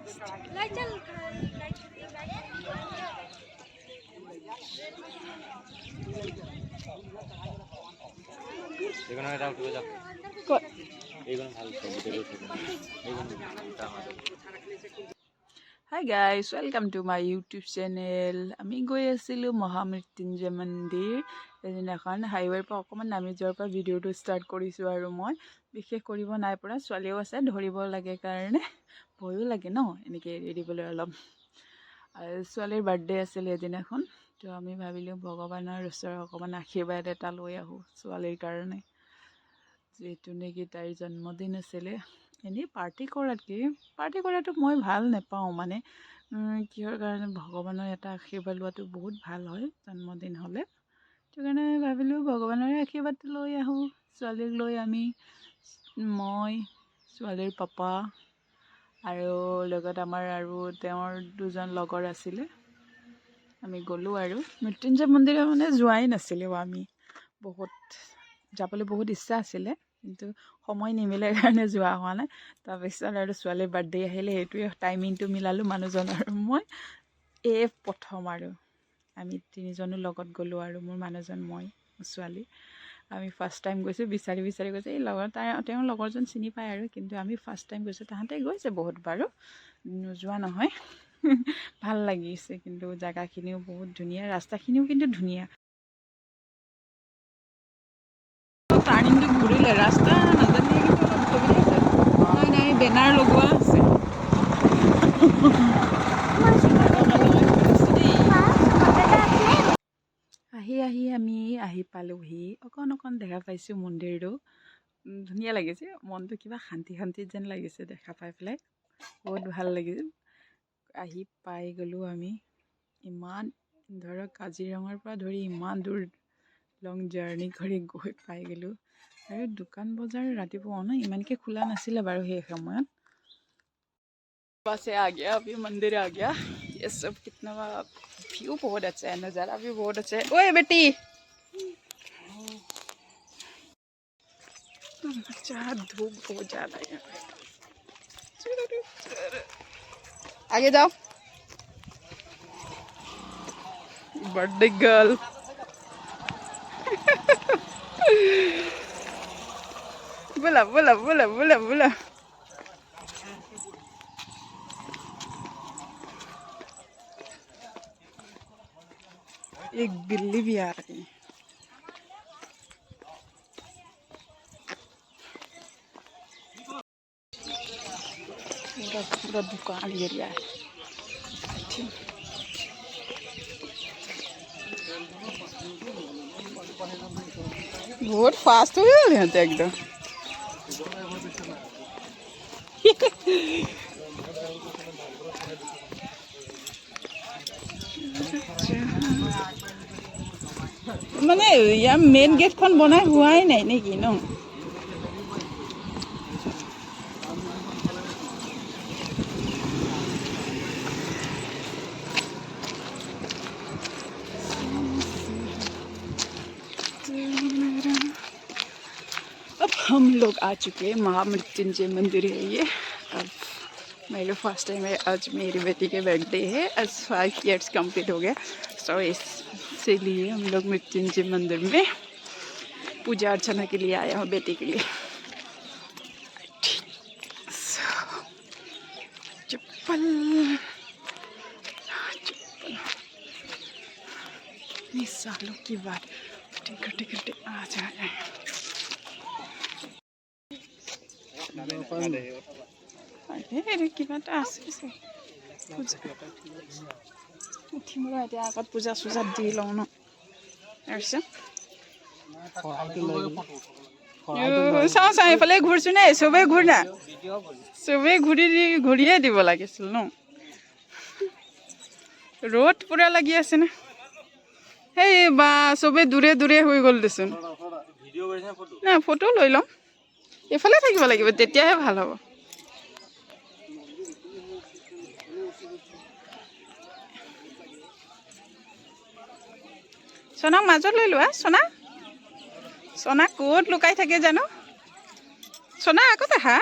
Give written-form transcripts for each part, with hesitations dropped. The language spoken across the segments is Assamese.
Hi guys, welcome to my YouTube channel. আমি গৈ আছিলোঁ মহামৃত্যুঞ্জয় মন্দিৰ। এদিনাখন হাইৱেৰ পৰা অকণমান নামি যোৱাৰ পৰা ভিডিঅ'টো ষ্টাৰ্ট কৰিছোঁ আৰু মই বিশেষ কৰিব নাই পৰা। ছোৱালীও আছে, ধৰিব লাগে কাৰণে ভয়ো লাগে ন এনেকৈ এৰি দিবলৈ অলপ। আৰু ছোৱালীৰ বাৰ্থডে আছিলে এদিনাখন, তো আমি ভাবিলোঁ ভগৱানৰ ওচৰৰ অকণমান আশীৰ্বাদ এটা লৈ আহোঁ ছোৱালীৰ কাৰণে, যিহেতু নেকি তাইৰ জন্মদিন আছিলে। এনেই পাৰ্টি কৰাটো মই ভাল নাপাওঁ, মানে কিহৰ কাৰণে ভগৱানৰ এটা আশীৰ্বাদ লোৱাটো বহুত ভাল হয় জন্মদিন হ'লে। সেইটো কাৰণে ভাবিলোঁ ভগৱানৰে আশীৰ্বাদটো লৈ আহোঁ। ছোৱালীক লৈ মই ছোৱালীৰ পাপা আৰু লগত আমাৰ আৰু তেওঁৰ দুজন লগৰ আছিলে, আমি গ'লোঁ আৰু মৃত্যুঞ্জয় মন্দিৰত মানে যোৱাই নাছিলোঁ আমি। যাবলৈ বহুত ইচ্ছা আছিলে, কিন্তু সময় নিমিলে কাৰণে যোৱা হোৱা নাই। তাৰপিছত আৰু ছোৱালীৰ বাৰ্থডে আহিলে, সেইটোৱে টাইমিংটো মিলালোঁ মানুহজন আৰু মই। প্ৰথম আৰু আমি তিনিজনো লগত গ'লোঁ আৰু মোৰ মানুহজন, মই, ছোৱালী। আমি ফাৰ্ষ্ট টাইম গৈছোঁ, বিচাৰি গৈছোঁ। এই তেওঁৰ লগৰজন চিনি পায় আৰু, কিন্তু আমি ফাৰ্ষ্ট টাইম গৈছোঁ। তাহাঁতে গৈছে বহুত বাৰু, নোযোৱা নহয়। ভাল লাগিছে, কিন্তু জেগাখিনিও বহুত ধুনীয়া, ৰাস্তাখিনিও কিন্তু ধুনীয়া। টাৰ্ণিংটো ঘূৰিলে ৰাস্তা নাজানিলে কিন্তু অলপ ঘূৰি আছে। নাই বেনাৰ লগোৱা আছে। আমি আহি পালোহি। অকণ দেখা পাইছোঁ মন্দিৰটো, ধুনীয়া লাগিছে। মনটো কিবা শান্তি যেন লাগিছে দেখা পাই পেলাই, বহুত ভাল লাগিছিল। আহি পাই গ'লোঁ আমি। ইমান ধৰক কাজিৰঙাৰ পৰা ধৰি ইমান দূৰ লং জাৰ্ণি কৰি গৈ পাই গ'লোঁ। আৰু দোকান বজাৰ ৰাতিপুৱা ইমানকৈ খোলা নাছিলে বাৰু সেই সময়ত। बस से आ गया, अभी मंदिर आ गया। ये सब कितना व्यू बहुत अच्छा है, नज़ारा भी बहुत अच्छा है। ओए बेटी, अच्छा धूप बहुत ज़्यादा है। आगे जाओ। Birthday girl. बोला। एक बिल्ली भी आ रही है। पूरा दुकान एरिया है। बहुत फास्ट हो गया यहाँ तो एकदम। মানে ইয়াৰ মেইন গেটখন বনাই হোৱাই নাই নেকি ন? अब हम लोग आ चुके हैं, महामृत्युंजय मंदिर है ये। अब मेरे फर्स्ट टाइम है, आज मेरी बेटी के बर्थडे है। आज 5 इयर्स कंप्लीट हो गया, सो इसीलिए हम लोग मृत्युंजय मंदिर में पूजा अर्चना के लिए आया हूँ बेटी के लिए। चप्पल इतनी सालों की बात, टिकट आ जाए। কিবা এটা আছে উঠিম ৰ, এতিয়া আগত পূজা চূজাত দি লওঁ ন। তাৰপিছত চাওঁ এইফালে ঘূৰছোঁ নে? চবেই ঘূৰ না, চবেই ঘূৰিয়ে দিব লাগিছিল ন। ৰ'দ পুৰা লাগি আছে না। সেই বা চবেই দূৰে হৈ গ'ল দেচোন। না ফটো লৈ লওঁ, এইফালে থাকিব লাগিব, তেতিয়াহে ভাল হ'ব। সোনাক মাজত লৈ লোৱা। সোনা ক'ত লুকাই থাকে জানো? সোনা আগত আহা।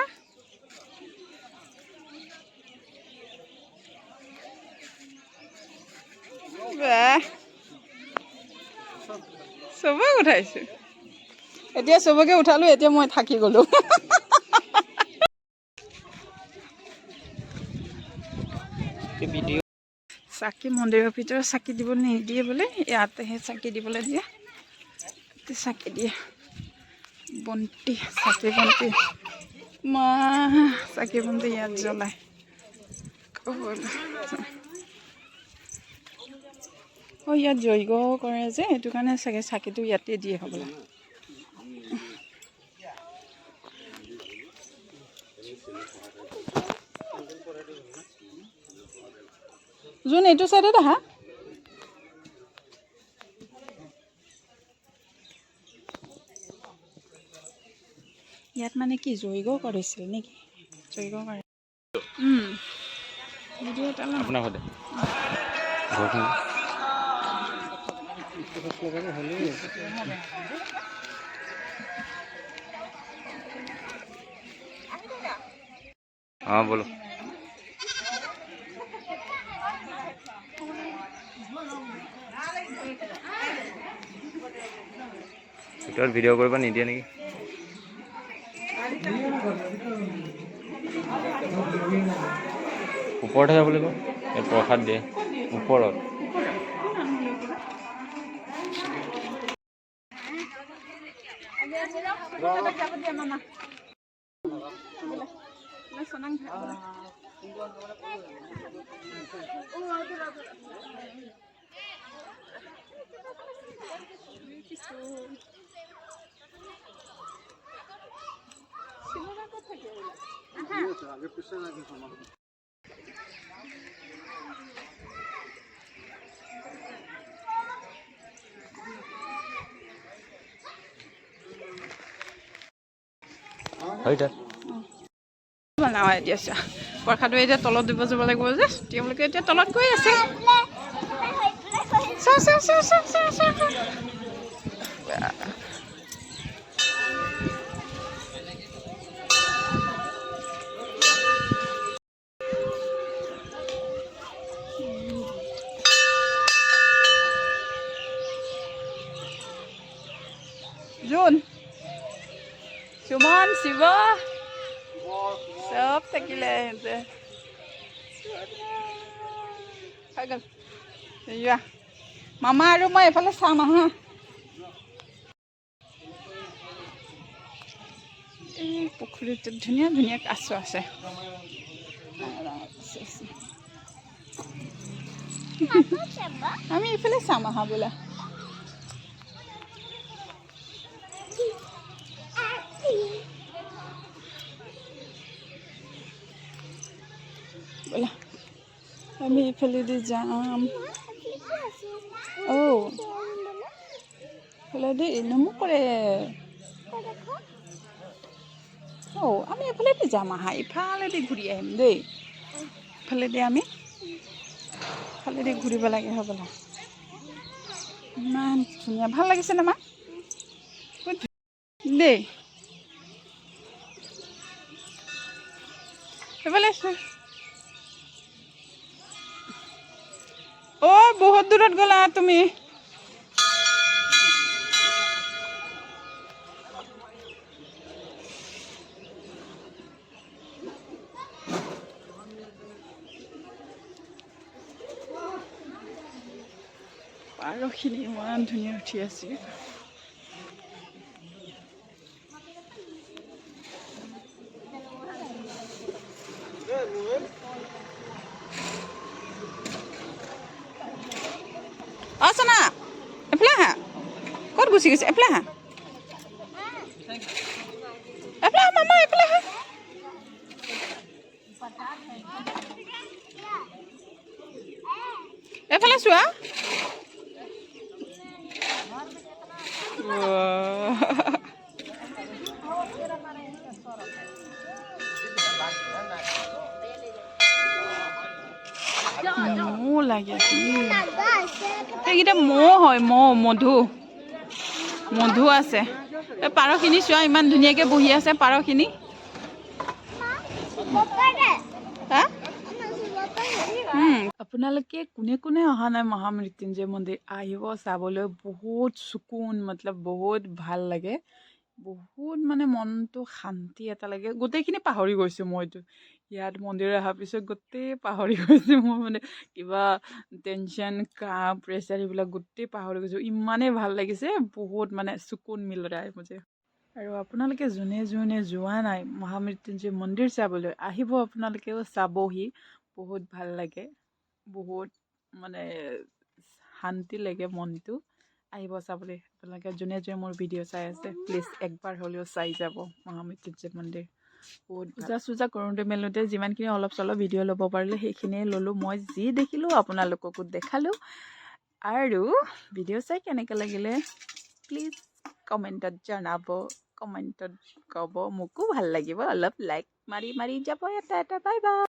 চবক উঠাইছো এতিয়া চবকে উঠালো এতিয়া মই থাকি গলো চাকি মন্দিৰৰ ভিতৰত চাকি দিব নিদিয়ে বোলে ইয়াতেহে চাকি দিবলৈ দিয়ে চাকি দিয়ে বন্তি চাকি বন্তি মা চাকি বন্তি ইয়াত জ্বলায় ইয়াত যজ্ঞ কৰে যে সেইটো কাৰণে চাগে চাকিটো ইয়াতে দিয়ে হ'বলা যোন এইটো চাইডত আহা ইয়াত মানে কি যজ্ঞ কৰিছিল নেকি যজ্ঞ কৰে ভিডিঅ' এটা আপোনাৰ ঘৰতে बोलो ভিডিঅ কৰিব নিদিয়ে নেকি ওপৰতহে যাব লাগিব প্ৰসাদ দিয়ে ওপৰত বনাওঁ এতিয়া চা প্ৰসাদটো এতিয়া তলত দিব যাব লাগিব যে তেওঁলোকে এতিয়া তলত গৈ আছে জোন সুমন শিৱ চব থাকিলে হৈ গ'ল যোৱা মামা আৰু মই এইফালে চাম আহা এই পুখুৰীটোত ধুনীয়া ধুনীয়া কাছ আছে আমি এইফালে চাম আহা বোলা বোলা আমি এইফালেদি যাম এইফালেদি নমকৰে আমি এইফালেদি যাম আহা ইফালেদি ঘূৰি আহিম দেই ইফালেদি আমি ইফালেদি ঘূৰিব লাগে হ'বলা ইমান ধুনীয়া ভাল লাগিছে নে মা দেই এইফালে বহুত দূৰত গ'লা তুমি পাৰখিনি ইমান ধুনীয়া উঠি আছে চনা এফালে আহা ক'ত গুচি গৈছে এফালে আহা মামা এফালে আহা এফালে চোৱা মৌ লাগি আছে সেইকেইটা মৌ হয় মধু মধু আছে পাৰখিনি চোৱা ইমান ধুনীয়াকৈ বহি আছে পাৰখিনি আপোনালোকে কোনে কোনে অহা নাই মহামৃত্যুঞ্জয় মন্দিৰ আহিব চাবলৈ বহুত চকুন মতলব বহুত ভাল লাগে বহুত মানে মনটো শান্তি এটা লাগে গোটেইখিনি পাহৰি গৈছোঁ মইতো ইয়াত মন্দিৰত অহাৰ পিছত গোটেই পাহৰি গৈছোঁ মই মানে কিবা টেনশ্যন কাম প্ৰেছাৰ এইবিলাক গোটেই পাহৰি গৈছোঁ ইমানেই ভাল লাগিছে বহুত মানে চকুন মিল ৰहा है मुझे আৰু আপোনালোকে যোনে যোনে যোৱা নাই মহামৃত্যুঞ্জয় মন্দিৰ চাবলৈ আহিব আপোনালোকেও চাবহি বহুত ভাল লাগে বহুত মানে শান্তি লাগে মনটো আহিব চাবলৈ আপোনালোকে যোনে যোনে মোৰ ভিডিঅ' চাই আছে প্লিজ একবাৰ হ'লেও চাই যাব মহামৃত্যুঞ্জয় মন্দিৰ বহুত পূজা চূজা কৰোঁতে মেলোঁতে যিমানখিনি অলপ চলপ ভিডিঅ' ল'ব পাৰিলোঁ সেইখিনিয়ে ল'লোঁ মই যি দেখিলোঁ আপোনালোককো দেখালোঁ আৰু ভিডিঅ' চাই কেনেকৈ লাগিলে প্লিজ কমেণ্টত জনাব কমেণ্টত ক'ব মোকো ভাল লাগিব অলপ লাইক মাৰি মাৰি যাব এটা এটা বাই বাই